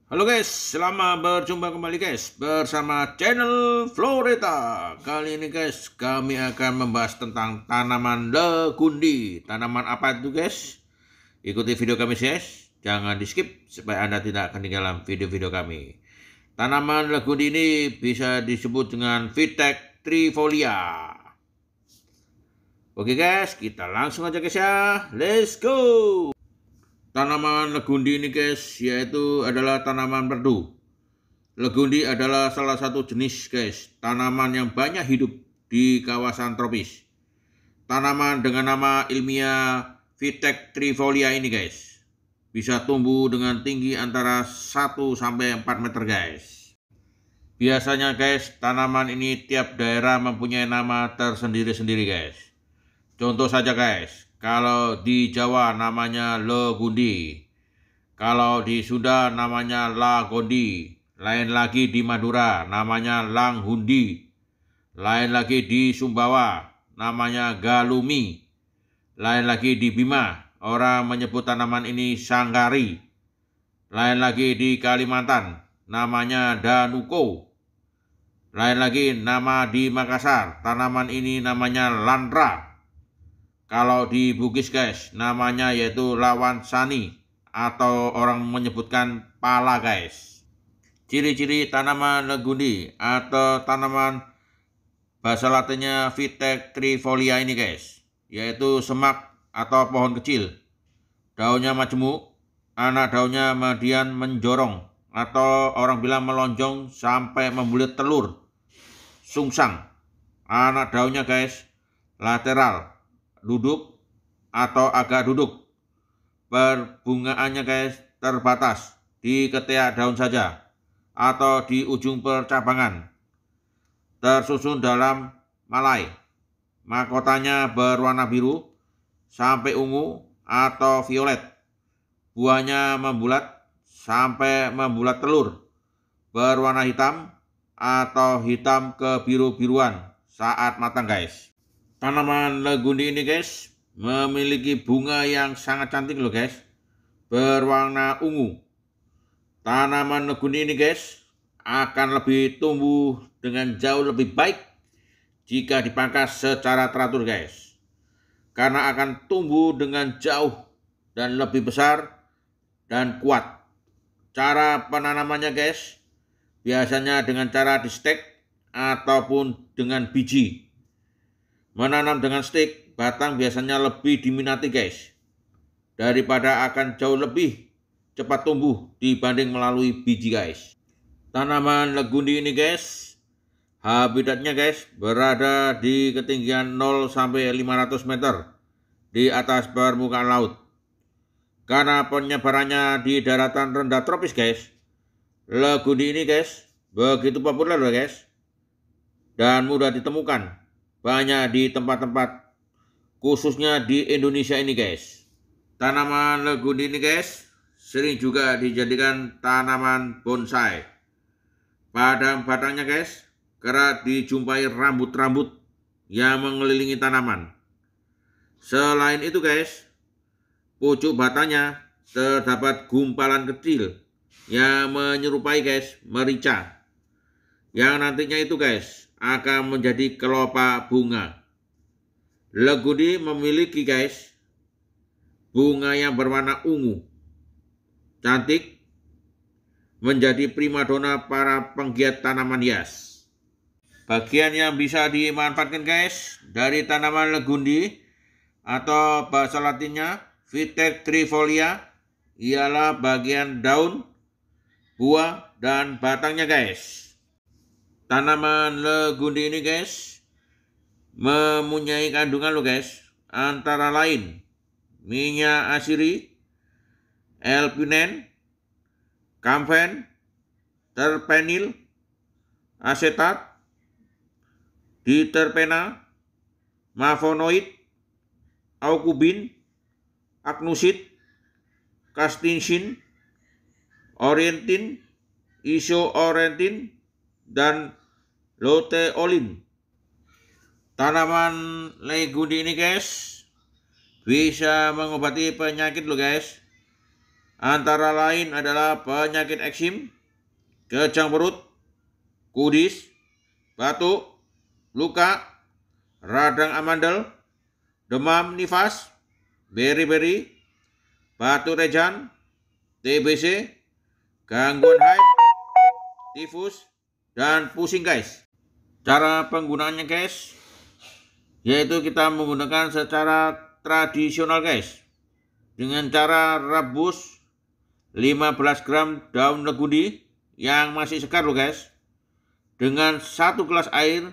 Halo guys, selamat berjumpa kembali guys bersama channel Floreta. Kali ini guys kami akan membahas tentang tanaman legundi. Tanaman apa itu guys? Ikuti video kami guys, jangan di skip supaya Anda tidak ketinggalan video-video kami. Tanaman legundi ini bisa disebut dengan Vitek trifolia. Oke guys, kita langsung aja guys ya, let's go. Tanaman legundi ini guys, yaitu adalah tanaman merdu. Legundi adalah salah satu jenis guys, tanaman yang banyak hidup di kawasan tropis. Tanaman dengan nama ilmiah Vitek trifolia ini guys, bisa tumbuh dengan tinggi antara 1-4 meter guys. Biasanya guys, tanaman ini tiap daerah mempunyai nama tersendiri-sendiri guys. Contoh saja guys, kalau di Jawa namanya legundi, kalau di Sunda namanya lagondi, lain lagi di Madura namanya langhundi, lain lagi di Sumbawa namanya galumi, lain lagi di Bima orang menyebut tanaman ini sanggari, lain lagi di Kalimantan namanya danuko, lain lagi nama di Makassar tanaman ini namanya landra. Kalau di Bugis guys, namanya yaitu lawan sani atau orang menyebutkan pala guys. Ciri-ciri tanaman legundi atau tanaman bahasa latinnya Vitek trifolia ini guys, yaitu semak atau pohon kecil. Daunnya majemuk, anak daunnya median menjorong atau orang bilang melonjong sampai membulat telur. Sungsang, anak daunnya guys, lateral, duduk atau agak duduk. Perbungaannya guys terbatas di ketiak daun saja atau di ujung percabangan. Tersusun dalam malai. Mahkotanya berwarna biru sampai ungu atau violet. Buahnya membulat sampai membulat telur. Berwarna hitam atau hitam kebiru-biruan saat matang guys. Tanaman legundi ini guys memiliki bunga yang sangat cantik loh guys, berwarna ungu. Tanaman legundi ini guys akan lebih tumbuh dengan jauh lebih baik jika dipangkas secara teratur guys, karena akan tumbuh dengan jauh dan lebih besar dan kuat. Cara penanamannya guys biasanya dengan cara di stek ataupun dengan biji. Menanam dengan stik, batang biasanya lebih diminati guys, daripada akan jauh lebih cepat tumbuh dibanding melalui biji guys. Tanaman legundi ini guys, habitatnya guys berada di ketinggian 0-500 meter di atas permukaan laut. Karena penyebarannya di daratan rendah tropis guys, legundi ini guys begitu populer loh guys, dan mudah ditemukan. Banyak di tempat-tempat khususnya di Indonesia ini guys. Tanaman legundi ini guys sering juga dijadikan tanaman bonsai. Pada batangnya guys kerap dijumpai rambut-rambut yang mengelilingi tanaman. Selain itu guys, pucuk batangnya terdapat gumpalan kecil yang menyerupai guys merica, yang nantinya itu guys akan menjadi kelopak bunga. Legundi memiliki guys bunga yang berwarna ungu, cantik, menjadi primadona para penggiat tanaman hias. Bagian yang bisa dimanfaatkan guys dari tanaman legundi atau bahasa latinnya Vitek trifolia ialah bagian daun, buah, dan batangnya guys. Tanaman legundi ini guys mempunyai kandungan loh guys, antara lain minyak asiri, L-pinen, kamfen, terpenil, asetat, diterpena, flavonoid, aukubin, agnosid, castinsin, orientin, isoorentin, dan luteolin. Tanaman legundi ini guys bisa mengobati penyakit loh guys, Antara lain adalah penyakit eksim, kejang perut, kudis, batuk, luka, radang amandel, demam nifas, beri-beri, batu rejan, TBC, gangguan haid, tifus, dan pusing guys. Cara penggunaannya guys, yaitu kita menggunakan secara tradisional guys. Dengan cara rebus 15 gram daun legundi yang masih segar loh guys, dengan 1 gelas air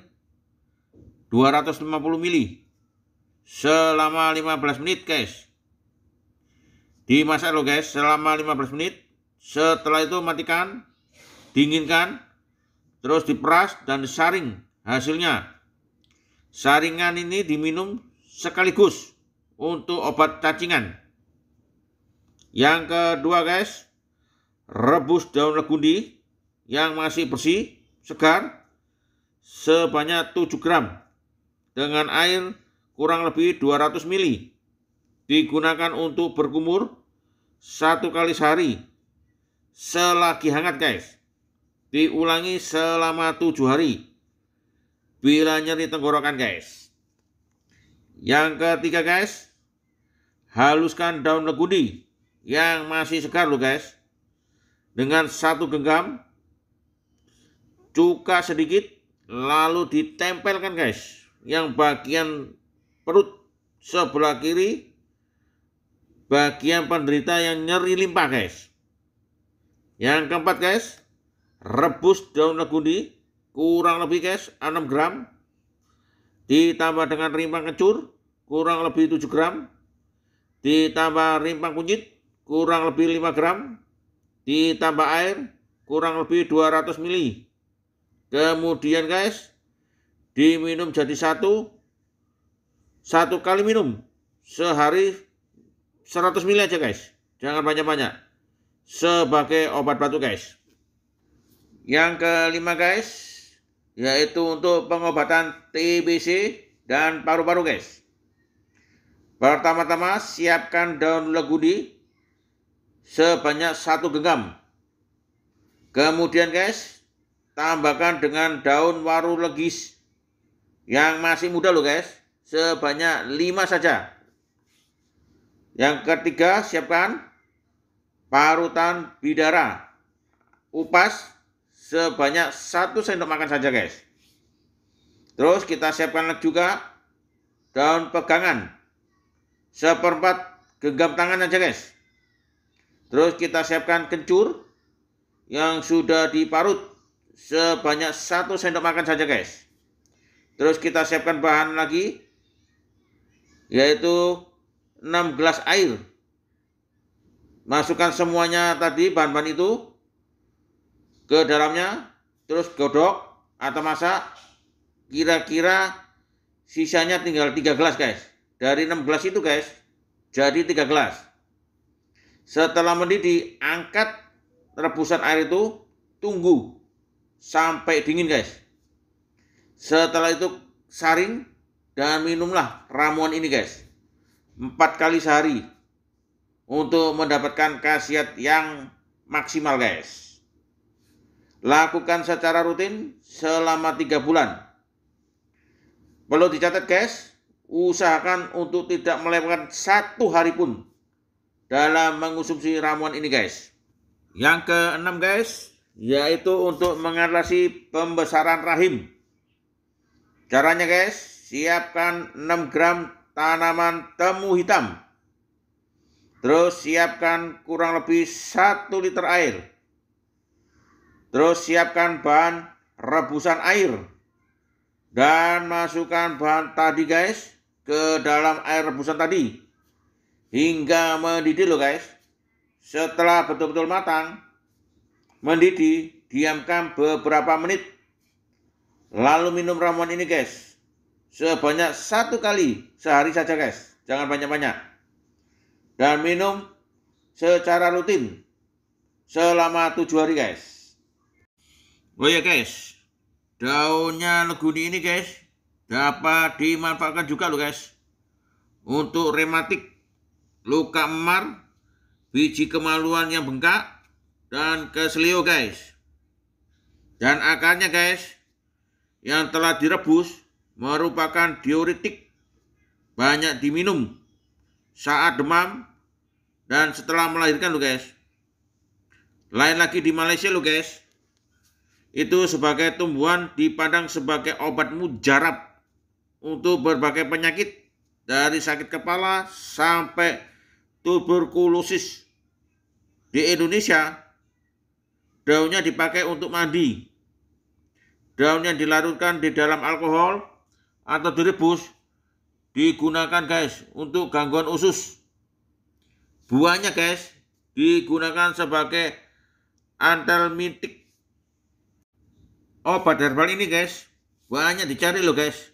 250 ml selama 15 menit guys. Dimasak loh guys selama 15 menit. Setelah itu matikan, dinginkan, terus diperas dan disaring hasilnya. Saringan ini diminum sekaligus untuk obat cacingan. Yang kedua guys, rebus daun legundi yang masih bersih, segar, sebanyak 7 gram dengan air kurang lebih 200 ml. Digunakan untuk berkumur 1 kali sehari selagi hangat guys. Diulangi selama 7 hari bila nyeri tenggorokan guys. Yang ketiga guys, haluskan daun legundi yang masih segar loh guys dengan 1 genggam, cuka sedikit, lalu ditempelkan guys yang bagian perut sebelah kiri, bagian penderita yang nyeri limpa guys. Yang keempat guys, rebus daun legundi kurang lebih guys 6 gram, ditambah dengan rimpang kencur kurang lebih 7 gram, ditambah rimpang kunyit kurang lebih 5 gram, ditambah air kurang lebih 200 ml. Kemudian guys, diminum jadi satu kali minum sehari 100 ml aja guys, jangan banyak-banyak, sebagai obat batuk guys. Yang kelima guys, yaitu untuk pengobatan TBC dan paru-paru guys. Pertama-tama siapkan daun legundi sebanyak 1 genggam. Kemudian guys, tambahkan dengan daun waru legis yang masih muda loh guys, sebanyak 5 saja. Yang ketiga, siapkan parutan bidara upas sebanyak 1 sendok makan saja guys. Terus kita siapkan juga daun pegangan 1/4 genggam tangan aja guys. Terus kita siapkan kencur yang sudah diparut sebanyak 1 sendok makan saja guys. Terus kita siapkan bahan lagi, yaitu 6 gelas air. Masukkan semuanya tadi bahan-bahan itu ke dalamnya, terus godok atau masak. Kira-kira sisanya tinggal 3 gelas guys. Dari 6 gelas itu guys, jadi 3 gelas. Setelah mendidih, angkat rebusan air itu, tunggu sampai dingin guys. Setelah itu saring dan minumlah ramuan ini guys 4 kali sehari untuk mendapatkan khasiat yang maksimal guys. Lakukan secara rutin selama 3 bulan. Perlu dicatat guys, usahakan untuk tidak melewatkan 1 hari pun dalam mengonsumsi ramuan ini guys. Yang keenam guys, yaitu untuk mengatasi pembesaran rahim. Caranya guys, siapkan 6 gram tanaman temu hitam. Terus siapkan kurang lebih 1 liter air. Terus siapkan bahan rebusan air. Dan masukkan bahan tadi guys ke dalam air rebusan tadi hingga mendidih loh guys. Setelah betul-betul matang, mendidih, diamkan beberapa menit. Lalu minum ramuan ini guys sebanyak 1 kali sehari saja guys, jangan banyak-banyak. Dan minum secara rutin selama 7 hari guys. Oh ya guys, daunnya legundi ini guys dapat dimanfaatkan juga loh guys untuk rematik, luka memar, biji kemaluan yang bengkak, dan keselio guys. Dan akarnya guys, yang telah direbus merupakan diuretik, banyak diminum saat demam dan setelah melahirkan lo guys. Lain lagi di Malaysia lo guys, itu sebagai tumbuhan dipandang sebagai obat mujarab untuk berbagai penyakit, dari sakit kepala sampai tuberkulosis. Di Indonesia, daunnya dipakai untuk mandi. Daunnya dilarutkan di dalam alkohol atau direbus, digunakan guys untuk gangguan usus. Buahnya guys digunakan sebagai antelmitik. Obat herbal ini guys banyak dicari loh guys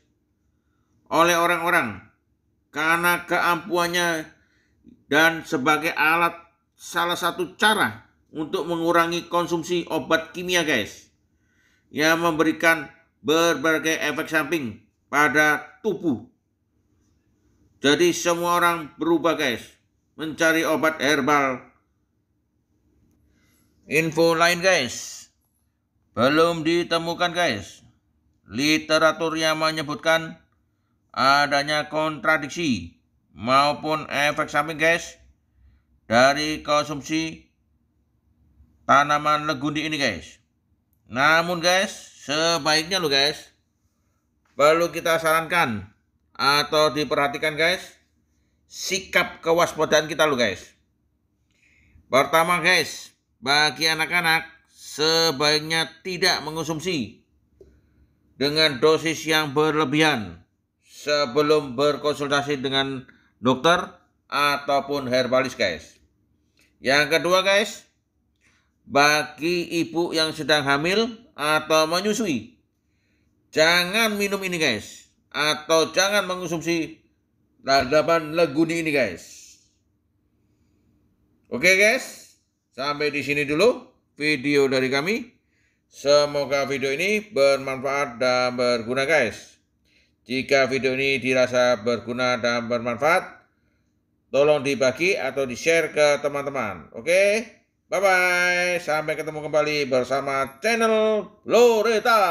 oleh orang-orang karena keampuhannya dan sebagai alat salah satu cara untuk mengurangi konsumsi obat kimia guys yang memberikan berbagai efek samping pada tubuh. Jadi semua orang berubah guys mencari obat herbal. Info lain guys, belum ditemukan guys literatur yang menyebutkan adanya kontradiksi maupun efek samping guys dari konsumsi tanaman legundi ini guys. Namun guys, sebaiknya lo guys perlu kita sarankan atau diperhatikan guys sikap kewaspadaan kita lo guys. Pertama guys, bagi anak-anak sebaiknya tidak mengonsumsi dengan dosis yang berlebihan sebelum berkonsultasi dengan dokter ataupun herbalis guys. Yang kedua guys, bagi ibu yang sedang hamil atau menyusui, jangan minum ini guys, atau jangan mengonsumsi tanaman legundi ini guys. Oke guys, sampai di sini dulu video dari kami. Semoga video ini bermanfaat dan berguna guys. Jika video ini dirasa berguna dan bermanfaat, tolong dibagi atau di-share ke teman-teman. Oke? Bye-bye. Sampai ketemu kembali bersama channel Loreta.